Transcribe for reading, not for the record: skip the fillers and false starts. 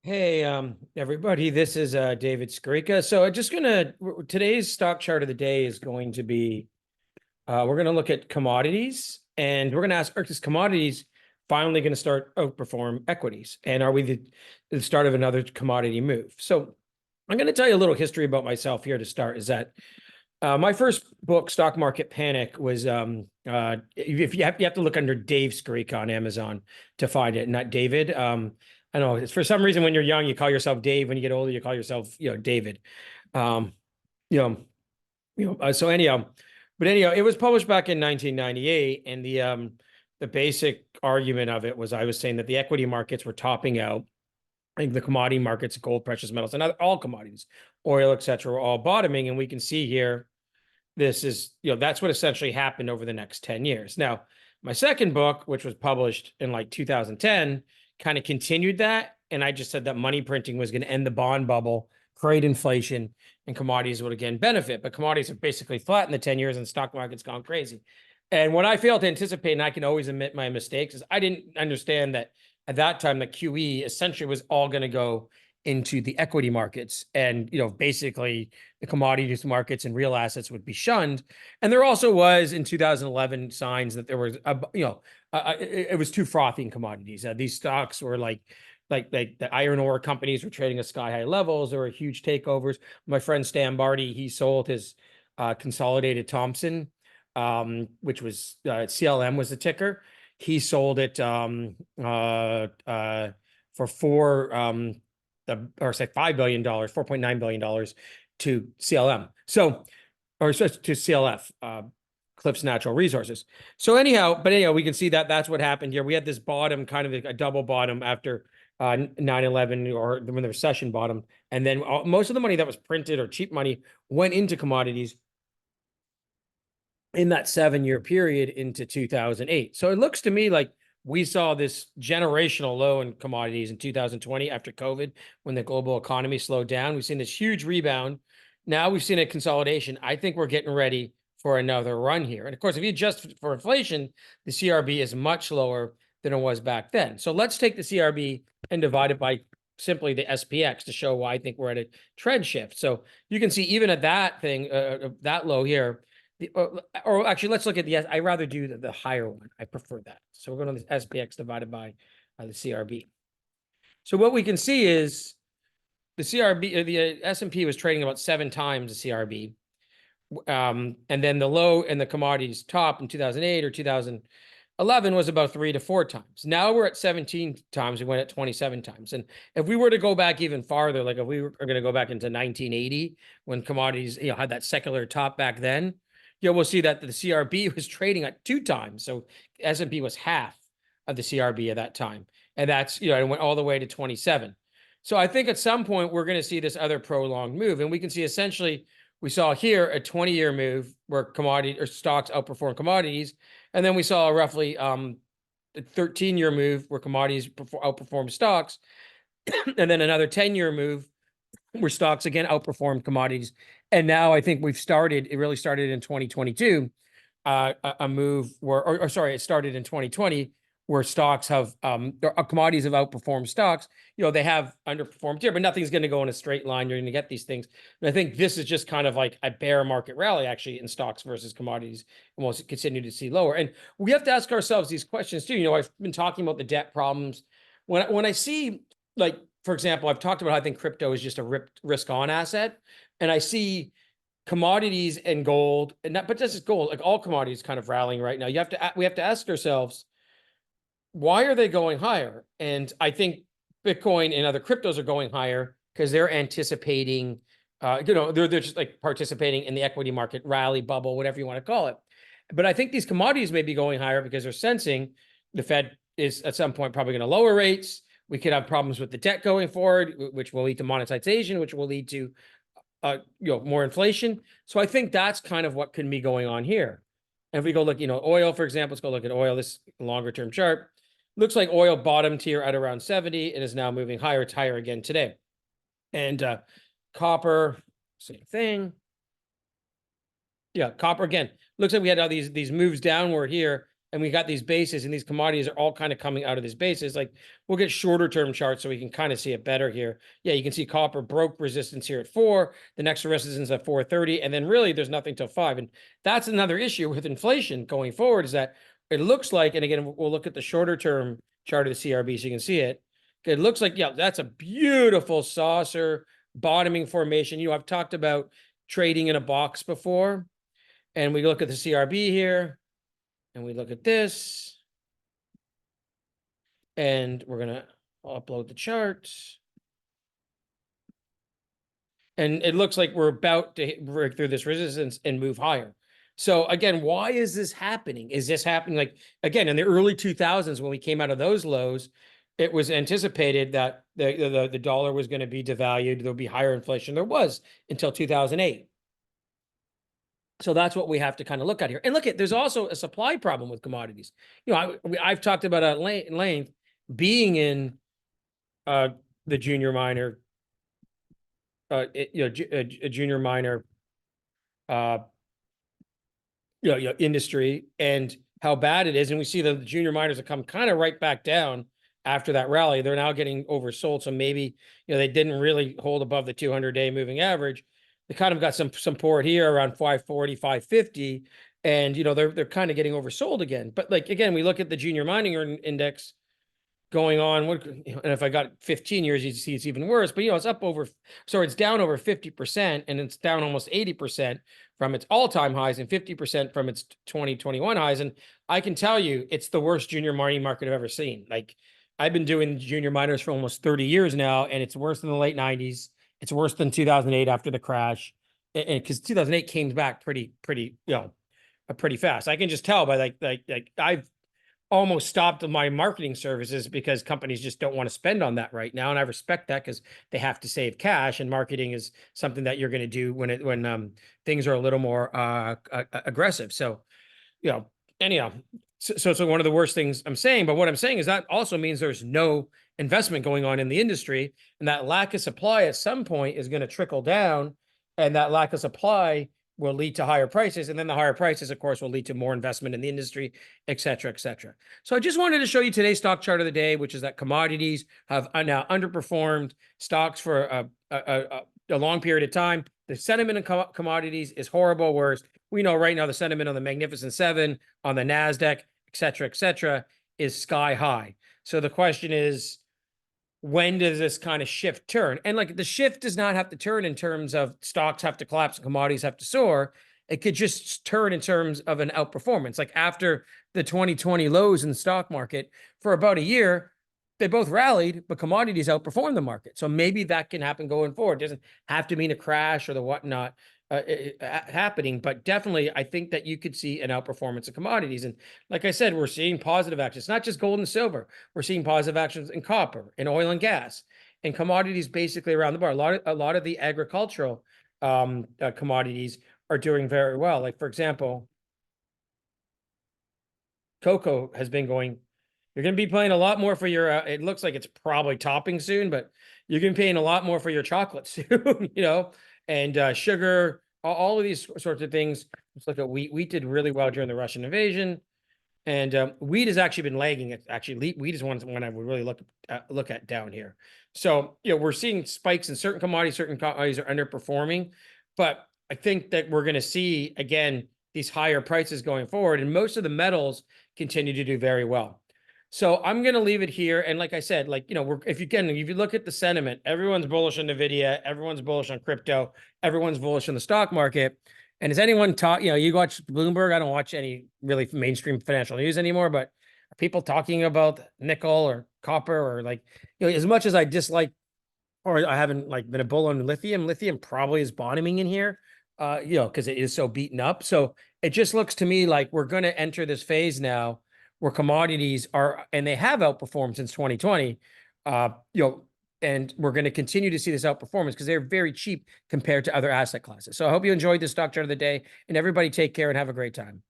Hey, everybody, this is David Skrika. So today's stock chart of the day is going to be, we're gonna look at commodities, and we're gonna ask, is commodities finally gonna start outperform equities? And are we the start of another commodity move? So I'm gonna tell you a little history about myself here to start, is that my first book, Stock Market Panic, was if you have to look under Dave Skrika on Amazon to find it, not David. I know it's for some reason when you're young, you call yourself Dave. When you get older, you call yourself, David. Um, you know, so anyhow, it was published back in 1998, and the basic argument of it was I was saying that the equity markets were topping out. I think the commodity markets, gold, precious metals, and all commodities, oil, etc., were all bottoming, and we can see here this is, that's what essentially happened over the next 10 years. Now, my second book, which was published in like 2010, kind of continued that. And I just said that money printing was going to end the bond bubble, create inflation, and commodities would again benefit. But commodities have basically flattened the 10 years and stock market's gone crazy. And what I failed to anticipate, and I can always admit my mistakes, is I didn't understand that at that time, the QE essentially was all going to go into the equity markets, and basically the commodities markets and real assets would be shunned. And there also was in 2011 signs that there was it was too frothy in commodities. These stocks were like the iron ore companies were trading at sky high levels. There were huge takeovers. My friend Stan Barty, he sold his Consolidated Thompson, which was CLM was the ticker. He sold it for $5 billion, $4.9 billion to CLM. So, or to CLF, Cliffs Natural Resources. So anyhow, we can see that that's what happened here. We had this bottom, kind of a double bottom after 9/11, or when the recession bottomed. And then most of the money that was printed, or cheap money, went into commodities in that 7-year period into 2008. So it looks to me like we saw this generational low in commodities in 2020 after COVID, when the global economy slowed down. We've seen this huge rebound. Now we've seen a consolidation. I think we're getting ready for another run here. And of course, if you adjust for inflation, the CRB is much lower than it was back then. So let's take the CRB and divide it by simply the SPX to show why I think we're at a trend shift. So you can see even at that thing, that low here, or actually, let's look at I rather do the higher one. I prefer that. So we're going to the SPX divided by the CRB. So what we can see is the CRB, or the S&P, was trading about 7 times the CRB. And then the low in the commodities top in 2008 or 2011 was about 3 to 4 times. Now we're at 17 times. We went at 27 times. And if we were to go back even farther, like if we were going to go back into 1980, when commodities had that secular top back then, we'll see that the CRB was trading at 2 times. So S&P was half of the CRB at that time. And that's, it went all the way to 27. So I think at some point we're going to see this other prolonged move. And we can see essentially, we saw here a 20-year move where commodity or stocks outperform commodities. And then we saw a roughly a 13-year move where commodities outperform stocks. And then another 10-year move where stocks again outperformed commodities. And now I think it really started in 2022, a move where, it started in 2020, where stocks have, commodities have outperformed stocks. They have underperformed here, but nothing's going to go in a straight line. You're going to get these things. And I think this is just kind of like a bear market rally, actually, in stocks versus commodities, and we'll continue to see lower. And we have to ask ourselves these questions too. I've been talking about the debt problems. When I see, like, for example, I've talked about how I think crypto is just a risk-on asset, and I see commodities and gold, and not, but this is gold, like all commodities kind of rallying right now. We have to ask ourselves, why are they going higher? And I think Bitcoin and other cryptos are going higher because they're anticipating, they're just like participating in the equity market rally, bubble, whatever you want to call it. But I think these commodities may be going higher because they're sensing the Fed is at some point probably going to lower rates. We could have problems with the debt going forward, which will lead to monetization, which will lead to more inflation. So I think that's kind of what can be going on here. And if we go look, oil, for example, let's go look at oil, this longer term chart. Looks like oil bottomed here at around 70 and is now moving higher. It's higher again today. And copper, same thing. Yeah, copper again. Looks like we had all these moves downward here, and we got these bases, and these commodities are all kind of coming out of these bases. Like, we'll get shorter term charts so we can kind of see it better here. Yeah, you can see copper broke resistance here at 4, the next resistance at 430, and then really there's nothing till 5. And that's another issue with inflation going forward, is that it looks like, and again, we'll look at the shorter term chart of the CRB so you can see it. It looks like, yeah, that's a beautiful saucer bottoming formation. I've talked about trading in a box before, and we look at the CRB here, and we look at this, and we're gonna upload the charts. And it looks like we're about to break through this resistance and move higher. So again, why is this happening? Is this happening, like, again, in the early 2000s, when we came out of those lows, it was anticipated that the dollar was going to be devalued. There'll be higher inflation. There was until 2008. So that's what we have to kind of look at here. And look at, there's also a supply problem with commodities. I've talked about at length being in the junior miner, a junior miner, industry, and how bad it is. And we see the junior miners have come kind of right back down after that rally. They're now getting oversold. So maybe, they didn't really hold above the 200-day moving average. They kind of got some support here around 540, 550. And, they're kind of getting oversold again. But like, again, we look at the junior mining index going on, and if I got 15 years, you see it's even worse. But it's up over, sorry, it's down over 50%, and it's down almost 80% from its all-time highs and 50% from its 2021 highs. And I can tell you, it's the worst junior mining market I've ever seen. Like, I've been doing junior miners for almost 30 years now, and it's worse than the late 90s. It's worse than 2008 after the crash, and because 2008 came back pretty fast. I can just tell by like I've almost stopped my marketing services because companies just don't want to spend on that right now. And I respect that, because they have to save cash, and marketing is something that you're going to do when things are a little more aggressive. So, anyhow, so one of the worst things I'm saying, but what I'm saying is that also means there's no investment going on in the industry, and that lack of supply at some point is going to trickle down, and that lack of supply will lead to higher prices. And then the higher prices, of course, will lead to more investment in the industry, et cetera, et cetera. So I just wanted to show you today's stock chart of the day, which is that commodities have now underperformed stocks for a long period of time. The sentiment in commodities is horrible, whereas we know right now the sentiment on the Magnificent Seven, on the NASDAQ, et cetera, is sky high. So the question is, when does this kind of shift turn? And like, the shift does not have to turn in terms of stocks have to collapse and commodities have to soar. It could just turn in terms of an outperformance. Like, after the 2020 lows in the stock market for about a year, they both rallied, but commodities outperformed the market. So maybe that can happen going forward. It doesn't have to mean a crash or the whatnot happening, but definitely I think that you could see an outperformance of commodities. And like I said, we're seeing positive actions. It's not just gold and silver. We're seeing positive actions in copper, in oil and gas, and commodities basically around the board. A lot of the agricultural commodities are doing very well. Like, for example, cocoa has been going. You're going to be paying a lot more for your, it looks like it's probably topping soon, but you're going to be paying a lot more for your chocolate soon, and sugar, all of these sorts of things. Let's look at wheat. Wheat did really well during the Russian invasion, and wheat has actually been lagging. It actually, wheat is one I would really look at down here. So, we're seeing spikes in certain commodities are underperforming, but I think that we're going to see, again, these higher prices going forward, and most of the metals continue to do very well. So I'm going to leave it here. And like I said, if you look at the sentiment, everyone's bullish on NVIDIA, everyone's bullish on crypto, everyone's bullish on the stock market. And has anyone taught, you watch Bloomberg? I don't watch any really mainstream financial news anymore, but are people talking about nickel or copper, or as much as I dislike, or I haven't been a bull on lithium probably is bottoming in here, because it is so beaten up. So it just looks to me like we're going to enter this phase now where commodities are, and they have outperformed since 2020, and we're going to continue to see this outperformance because they're very cheap compared to other asset classes. So I hope you enjoyed this stock chart of the day, and everybody take care and have a great time.